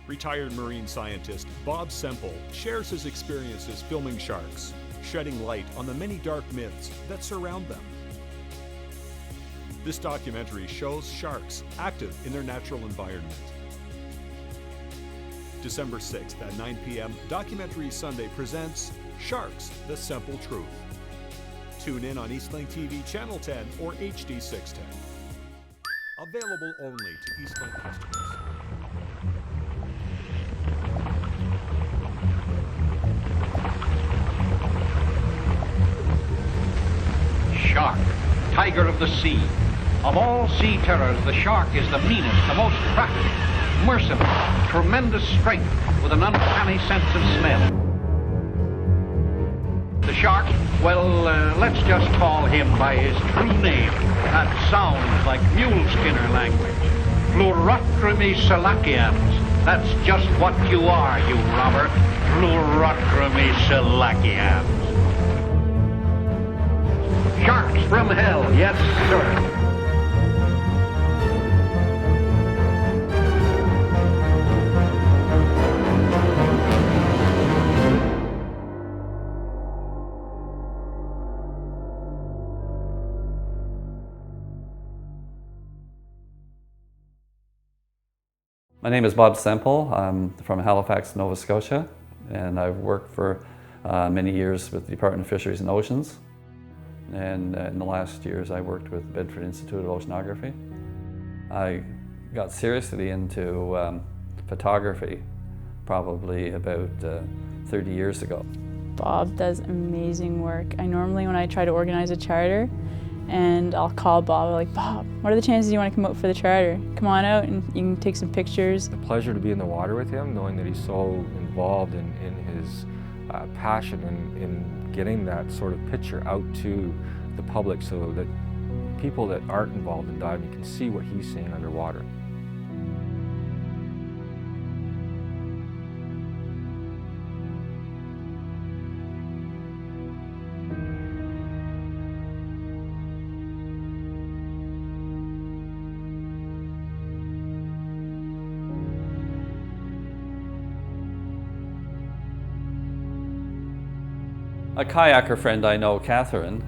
Retired marine scientist Bob Semple shares his experiences filming sharks, shedding light on the many dark myths that surround them. This documentary shows sharks active in their natural environment. December 6th at 9 p.m., Documentary Sunday presents Sharks, the Semple Truth. Tune in on Eastlink TV Channel 10 or HD 610. Available only to Eastlink customers. Shark, tiger of the sea. Of all sea terrors, the shark is the meanest, the most crafty, merciful, tremendous strength with an uncanny sense of smell. The shark, well, let's just call him by his true name. That sounds like mule skinner language. Pleurotremisilacians. That's just what you are, you robber. Pleurotremisilacians. Sharks from hell, yes, sir. My name is Bob Semple. I'm from Halifax, Nova Scotia, and I've worked for many years with the Department of Fisheries and Oceans. And in the last years, I worked with the Bedford Institute of Oceanography. I got seriously into photography probably about 30 years ago. Bob does amazing work. When I try to organize a charter, and I'll call Bob, like, Bob, what are the chances you want to come out for the charter? Come on out and you can take some pictures. It's a pleasure to be in the water with him, knowing that he's so involved in his passion in getting that sort of picture out to the public so that people that aren't involved in diving can see what he's seeing underwater. A kayaker friend I know, Catherine,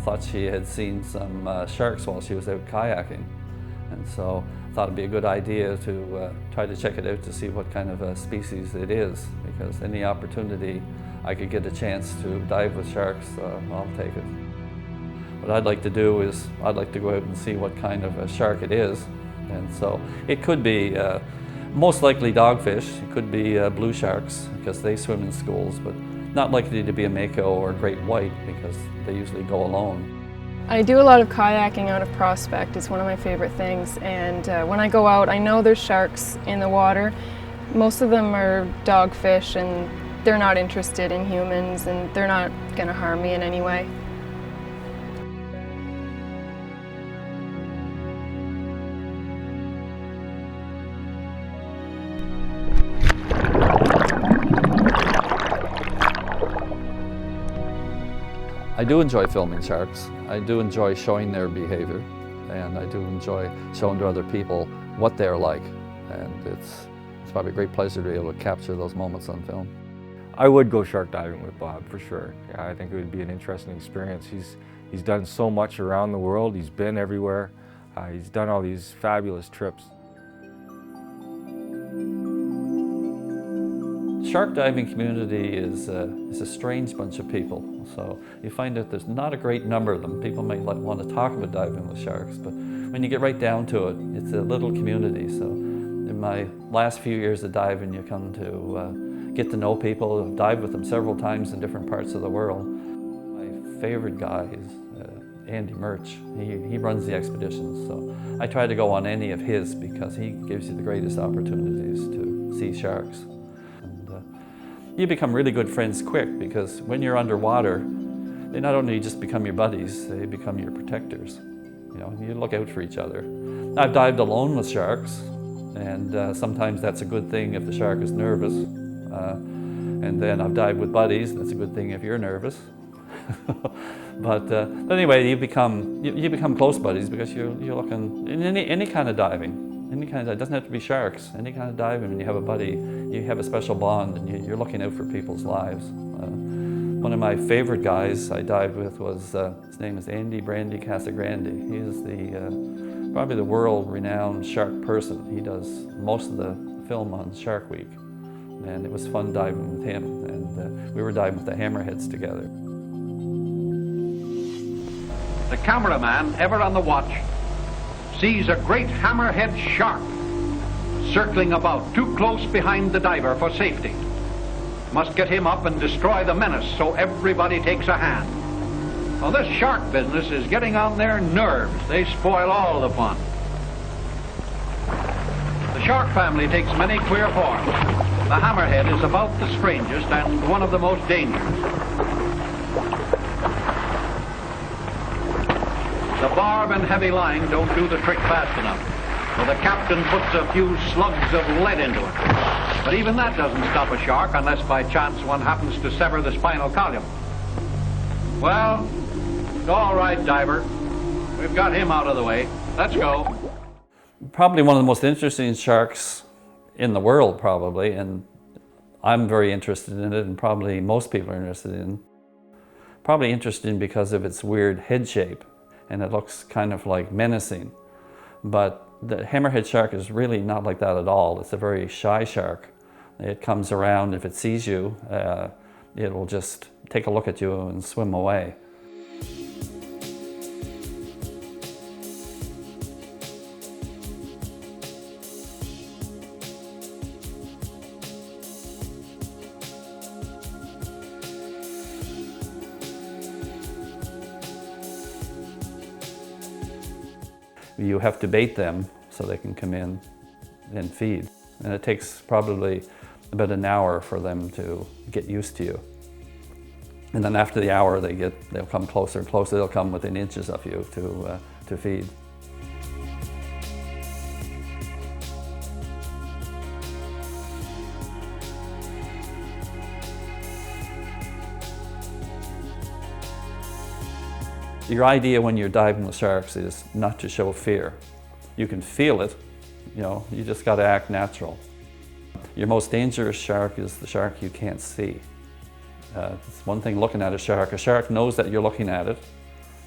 thought she had seen some sharks while she was out kayaking. And so I thought it'd be a good idea to try to check it out to see what kind of a species it is, because any opportunity I could get a chance to dive with sharks, I'll take it. What I'd like to do is I'd like to go out and see what kind of a shark it is. And so it could be most likely dogfish, it could be blue sharks because they swim in schools, but not likely to be a mako or a great white because they usually go alone. I do a lot of kayaking out of Prospect. It's one of my favorite things, and when I go out I know there's sharks in the water. Most of them are dogfish and they're not interested in humans and they're not going to harm me in any way. I do enjoy filming sharks. I do enjoy showing their behavior, and I do enjoy showing to other people what they're like. And it's probably a great pleasure to be able to capture those moments on film. I would go shark diving with Bob, for sure. Yeah, I think it would be an interesting experience. He's done so much around the world. He's been everywhere. He's done all these fabulous trips. The shark diving community is a strange bunch of people. So you find that there's not a great number of them. People might want to talk about diving with sharks, but when you get right down to it, it's a little community. So in my last few years of diving, you come to get to know people. I've dived with them several times in different parts of the world. My favorite guy is Andy Murch. He runs the expeditions, so I try to go on any of his because he gives you the greatest opportunities to see sharks. You become really good friends quick because when you're underwater, they not only just become your buddies, they become your protectors. You know, you look out for each other. I've dived alone with sharks, and sometimes that's a good thing if the shark is nervous. And then I've dived with buddies, that's a good thing if you're nervous. But anyway, you become close buddies because you're looking in any kind of diving. any kind of, it doesn't have to be sharks, any kind of diving. When you have a buddy, you have a special bond and you're looking out for people's lives. One of my favorite guys I dived with was, his name is Andy Brandy Casagrande. He is probably the world-renowned shark person. He does most of the film on Shark Week. And it was fun diving with him, and we were diving with the hammerheads together. The cameraman, ever on the watch, sees a great hammerhead shark circling about too close behind the diver for safety. Must get him up and destroy the menace so everybody takes a hand. Well, this shark business is getting on their nerves. They spoil all the fun. The shark family takes many queer forms. The hammerhead is about the strangest and one of the most dangerous. The barb and heavy line don't do the trick fast enough, so the captain puts a few slugs of lead into it. But even that doesn't stop a shark unless by chance one happens to sever the spinal column. Well, all right, diver. We've got him out of the way. Let's go. Probably one of the most interesting sharks in the world, probably, and I'm very interested in it, and probably most people are interested in. Probably interested because of its weird head shape, and it looks kind of like menacing. But the hammerhead shark is really not like that at all. It's a very shy shark. It comes around, if it sees you, it will just take a look at you and swim away. You have to bait them so they can come in and feed. And it takes probably about an hour for them to get used to you. And then after the hour, they'll come closer and closer. They'll come within inches of you to feed. Your idea when you're diving with sharks is not to show fear. You can feel it, you just got to act natural. Your most dangerous shark is the shark you can't see. It's one thing looking at a shark. A shark knows that you're looking at it,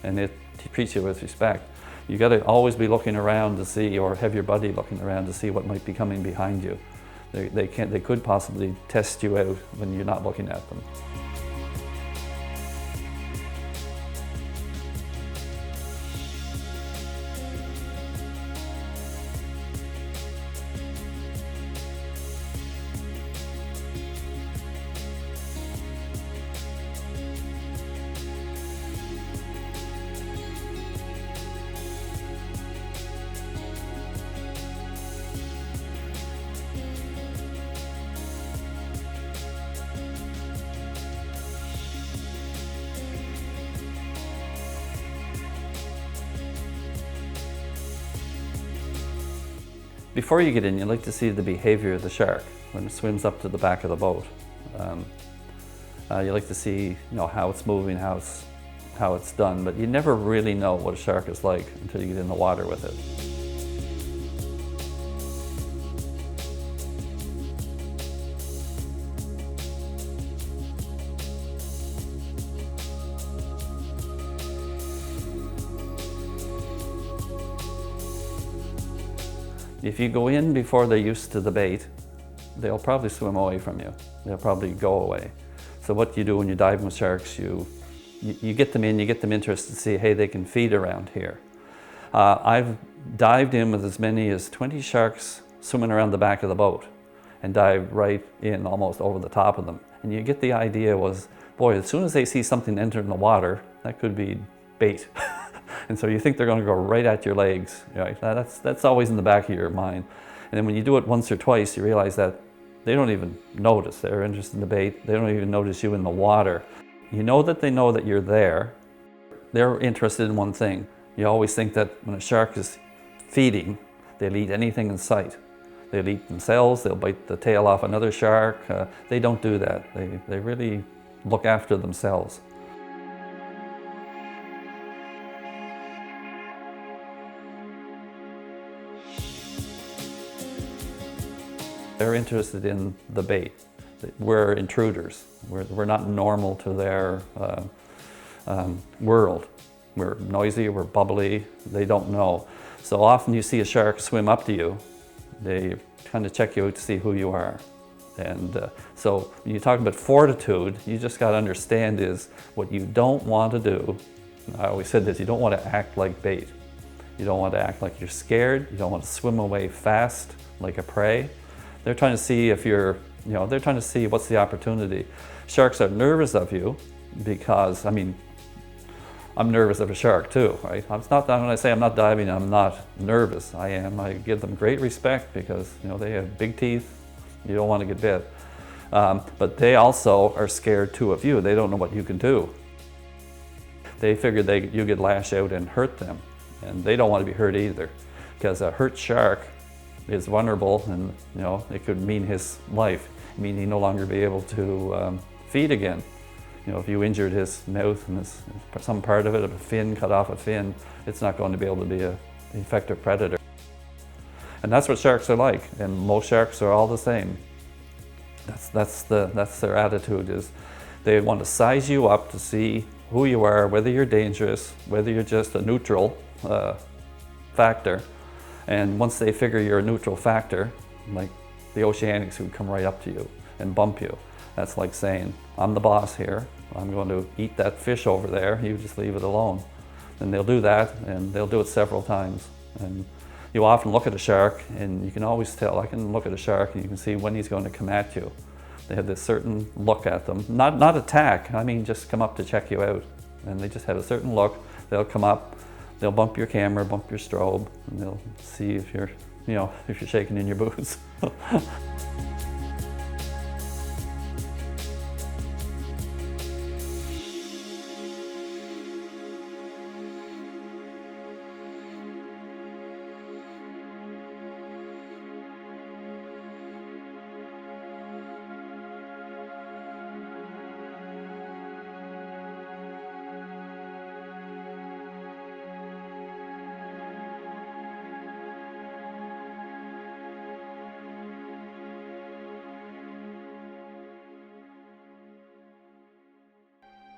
and it treats you with respect. You got to always be looking around to see, or have your buddy looking around to see what might be coming behind you. They could possibly test you out when you're not looking at them. Before you get in, you like to see the behavior of the shark when it swims up to the back of the boat. You like to see, how it's moving, how it's done, but you never really know what a shark is like until you get in the water with it. If you go in before they're used to the bait, they'll probably swim away from you. They'll probably go away. So what you do when you're diving with sharks, you get them in, you get them interested to see, hey, they can feed around here. I've dived in with as many as 20 sharks swimming around the back of the boat and dived right in almost over the top of them. And you get the idea was, boy, as soon as they see something enter in the water, that could be bait. And so you think they're going to go right at your legs. Right? That's always in the back of your mind. And then when you do it once or twice, you realize that they don't even notice. They're interested in the bait. They don't even notice you in the water. You know that they know that you're there. They're interested in one thing. You always think that when a shark is feeding, they'll eat anything in sight. They'll eat themselves. They'll bite the tail off another shark. They don't do that. They really look after themselves. They're interested in the bait. We're intruders. We're not normal to their world. We're noisy, we're bubbly, they don't know. So often you see a shark swim up to you, they kind of check you out to see who you are. And so when you talk about fortitude, you just got to understand is what you don't want to do. I always said this, you don't want to act like bait. You don't want to act like you're scared. You don't want to swim away fast like a prey. They're trying to see if you're, they're trying to see what's the opportunity. Sharks are nervous of you because, I mean, I'm nervous of a shark too, right? It's not that when I say I'm not diving, I'm not nervous. I am. I give them great respect because, they have big teeth. You don't want to get bit. But they also are scared too of you. They don't know what you can do. They figure you could lash out and hurt them. And they don't want to be hurt either. Because a hurt shark is vulnerable and, it could mean his life. Mean he no longer be able to feed again. If you injured his mouth and some part of it, if a fin, cut off a fin, it's not going to be able to be an effective predator. And that's what sharks are like, and most sharks are all the same. That's their attitude, is they want to size you up to see who you are, whether you're dangerous, whether you're just a neutral factor. And once they figure you're a neutral factor, like the oceanics would come right up to you and bump you. That's like saying, I'm the boss here, I'm going to eat that fish over there, you just leave it alone. And they'll do that, and they'll do it several times. And you often look at a shark, and you can always tell, I can look at a shark and you can see when he's going to come at you. They have this certain look at them, not attack, I mean just come up to check you out. And they just have a certain look, they'll come up, they'll bump your camera, bump your strobe, and they'll see if you're, if you're shaking in your boots.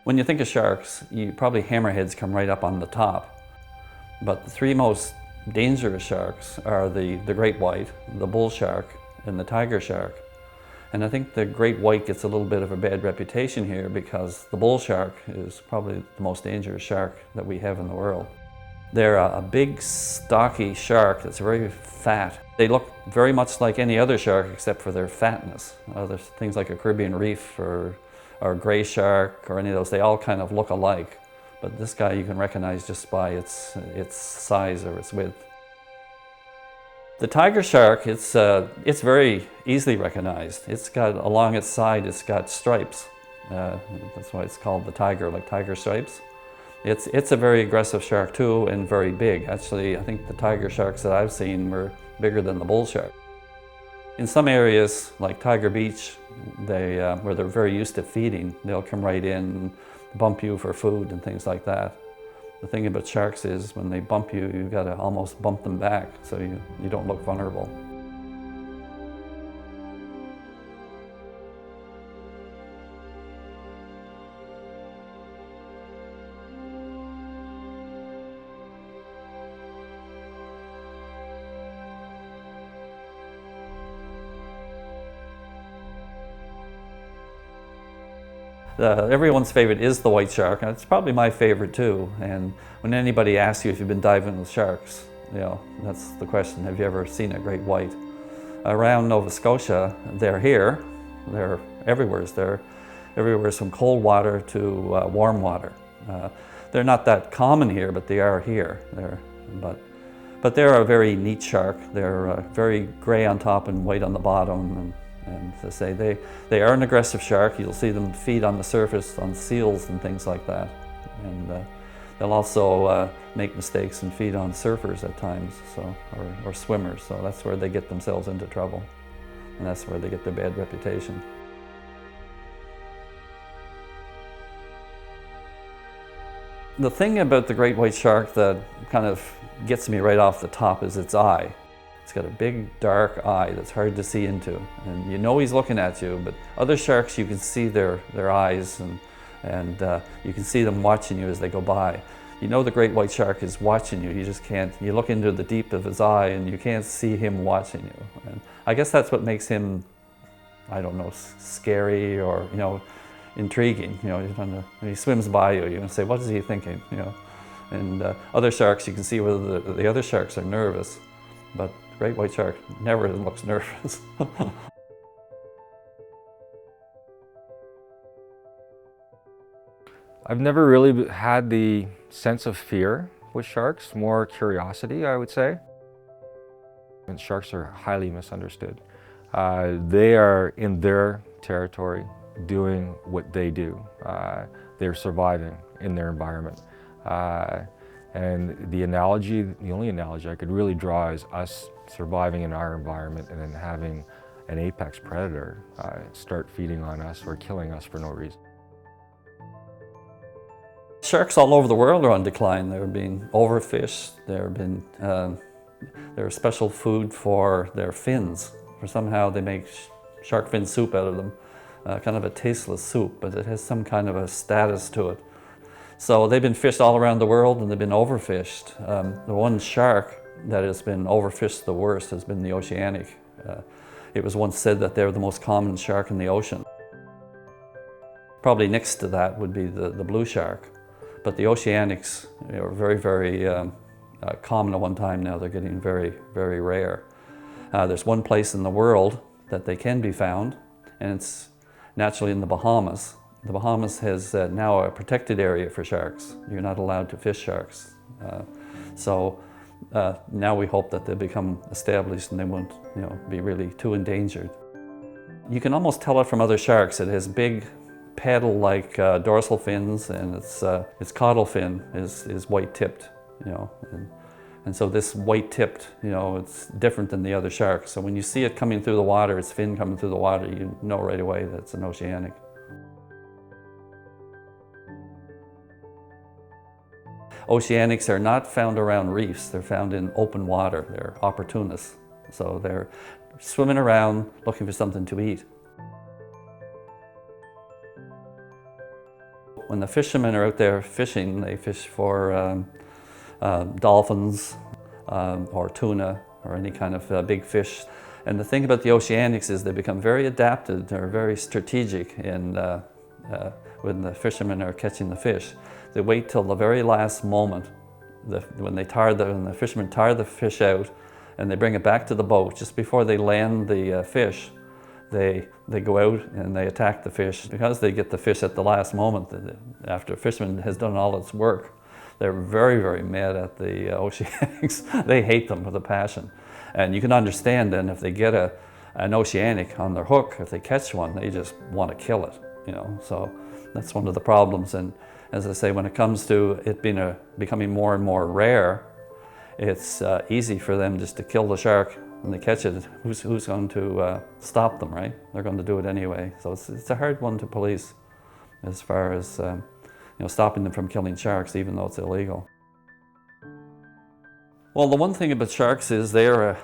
When you think of sharks, probably hammerheads come right up on the top. But the three most dangerous sharks are the great white, the bull shark, and the tiger shark. And I think the great white gets a little bit of a bad reputation here because the bull shark is probably the most dangerous shark that we have in the world. They're a big, stocky shark that's very fat. They look very much like any other shark except for their fatness. Other things like a Caribbean reef or gray shark or any of those, they all kind of look alike. But this guy you can recognize just by its size or its width. The tiger shark, it's very easily recognized. It's got, along its side, it's got stripes. That's why it's called the tiger, like tiger stripes. It's a very aggressive shark too, and very big. Actually, I think the tiger sharks that I've seen were bigger than the bull shark. In some areas, like Tiger Beach, where they're very used to feeding, they'll come right in and bump you for food and things like that. The thing about sharks is when they bump you, you've got to almost bump them back so you don't look vulnerable. Everyone's favorite is the white shark, and it's probably my favorite too. And when anybody asks you if you've been diving with sharks, that's the question, have you ever seen a great white? Around Nova Scotia, they're here, they're everywhere. They're everywhere from cold water to warm water. They're not that common here, but they are here. But they're a very neat shark. They're very gray on top and white on the bottom. And to say they are an aggressive shark. You'll see them feed on the surface on seals and things like that. And they'll also make mistakes and feed on surfers at times, or swimmers. So that's where they get themselves into trouble. And that's where they get their bad reputation. The thing about the great white shark that kind of gets me right off the top is its eye. It's got a big dark eye that's hard to see into, and you know he's looking at you, but other sharks you can see their eyes, and you can see them watching you as they go by. You know the great white shark is watching you, you just can't, you look into the deep of his eye and you can't see him watching you. And I guess that's what makes him, I don't know, scary or, you know, intriguing. You know, when he swims by you, you're gonna say, what is he thinking, you know? And other sharks, you can see whether the other sharks are nervous, but the great white shark never looks nervous. I've never really had the sense of fear with sharks, more curiosity, I would say. And sharks are highly misunderstood. They are in their territory doing what they do. They're surviving in their environment. And the analogy, the only analogy I could really draw is us surviving in our environment and then having an apex predator start feeding on us or killing us for no reason. Sharks all over the world are on decline. They're being overfished. They're special food for their fins. Or somehow they make shark fin soup out of them. Kind of a tasteless soup, but it has some kind of a status to it. So they've been fished all around the world and they've been overfished. The one shark that has been overfished the worst has been the oceanic. It was once said that they're the most common shark in the ocean. Probably next to that would be the blue shark. But the oceanics are very, very common at one time now. They're getting very, very rare. There's one place in the world that they can be found, and it's naturally in the Bahamas. The Bahamas has now a protected area for sharks. You're not allowed to fish sharks. So now we hope that they become established and they won't, you know, be really too endangered. You can almost tell it from other sharks. It has big paddle-like dorsal fins, and its caudal fin is white-tipped, you know, and so this white-tipped, you know, it's different than the other sharks. So when you see it coming through the water, its fin coming through the water, you know right away that it's an oceanic. Oceanics are not found around reefs. They're found in open water. They're opportunists, so they're swimming around looking for something to eat. When the fishermen are out there fishing, they fish for dolphins or tuna or any kind of big fish. And the thing about the oceanics is they become very adapted. They're very strategic in when the fishermen are catching the fish. They wait till the very last moment when the fishermen tire the fish out and they bring it back to the boat. Just before they land the fish, they go out and they attack the fish. Because they get the fish at the last moment, after a fisherman has done all its work, they're very, very mad at the oceanics. They hate them with a passion. And you can understand then if they get an oceanic on their hook, if they catch one, they just want to kill it, you know. So that's one of the problems. And as I say, when it comes to it becoming more and more rare, it's easy for them just to kill the shark. When they catch it, who's going to stop them, right? They're going to do it anyway. So it's a hard one to police as far as you know, stopping them from killing sharks, even though it's illegal. Well, the one thing about sharks is they're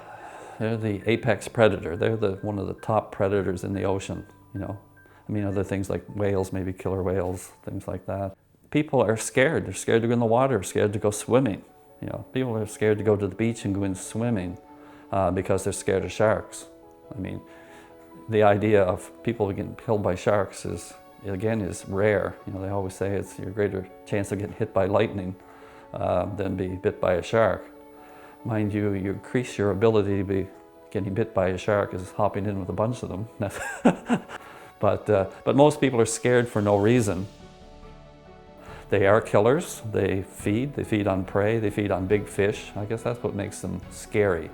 the apex predator. They're one of the top predators in the ocean, you know. I mean, other things like whales, maybe killer whales, things like that. People are scared. They're scared to go in the water, scared to go swimming. You know, people are scared to go to the beach and go in swimming. Because they're scared of sharks. I mean, the idea of people getting killed by sharks is rare. You know, they always say it's your greater chance of getting hit by lightning than be bit by a shark. Mind you, you increase your ability to be getting bit by a shark is hopping in with a bunch of them. But most people are scared for no reason. They are killers. They feed on prey, they feed on big fish. I guess that's what makes them scary.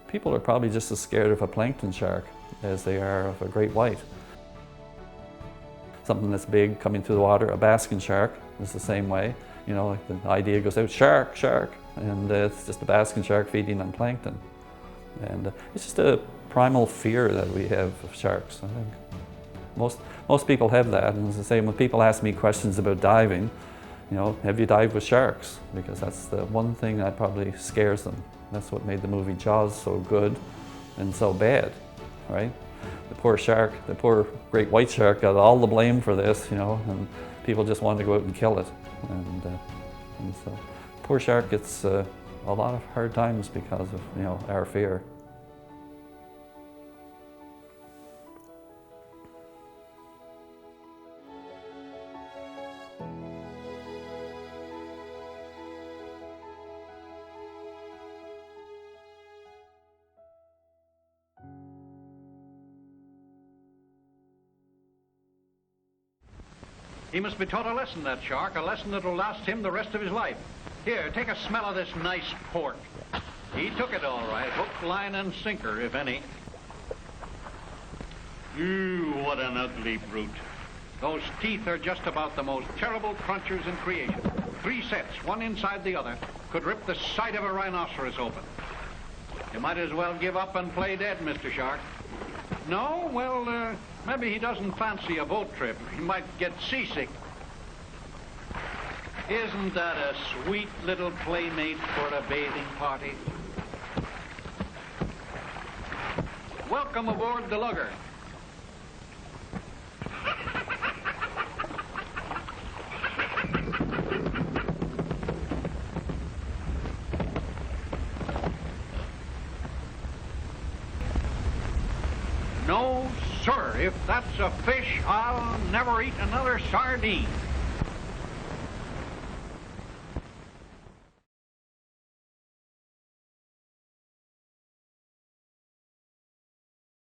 People are probably just as scared of a plankton shark as they are of a great white. Something that's big coming through the water, a basking shark is the same way. You know, like the idea goes out, shark, shark, and it's just a basking shark feeding on plankton. And it's just a primal fear that we have of sharks, I think. Most people have that, and it's the same when people ask me questions about diving, you know, have you dived with sharks? Because that's the one thing that probably scares them. That's what made the movie Jaws so good and so bad, right? The poor shark, the poor great white shark got all the blame for this, you know, and people just wanted to go out and kill it. And so poor shark gets a lot of hard times because of, you know, our fear. He must be taught a lesson, that shark, a lesson that will last him the rest of his life. Here, take a smell of this nice pork. He took it all right, hook, line, and sinker, if any. Ooh, what an ugly brute. Those teeth are just about the most terrible crunchers in creation. 3 sets, one inside the other, could rip the side of a rhinoceros open. You might as well give up and play dead, Mr. Shark. No? Well, maybe he doesn't fancy a boat trip. He might get seasick. Isn't that a sweet little playmate for a bathing party? Welcome aboard the lugger. No, sir. If that's a fish, I'll never eat another sardine.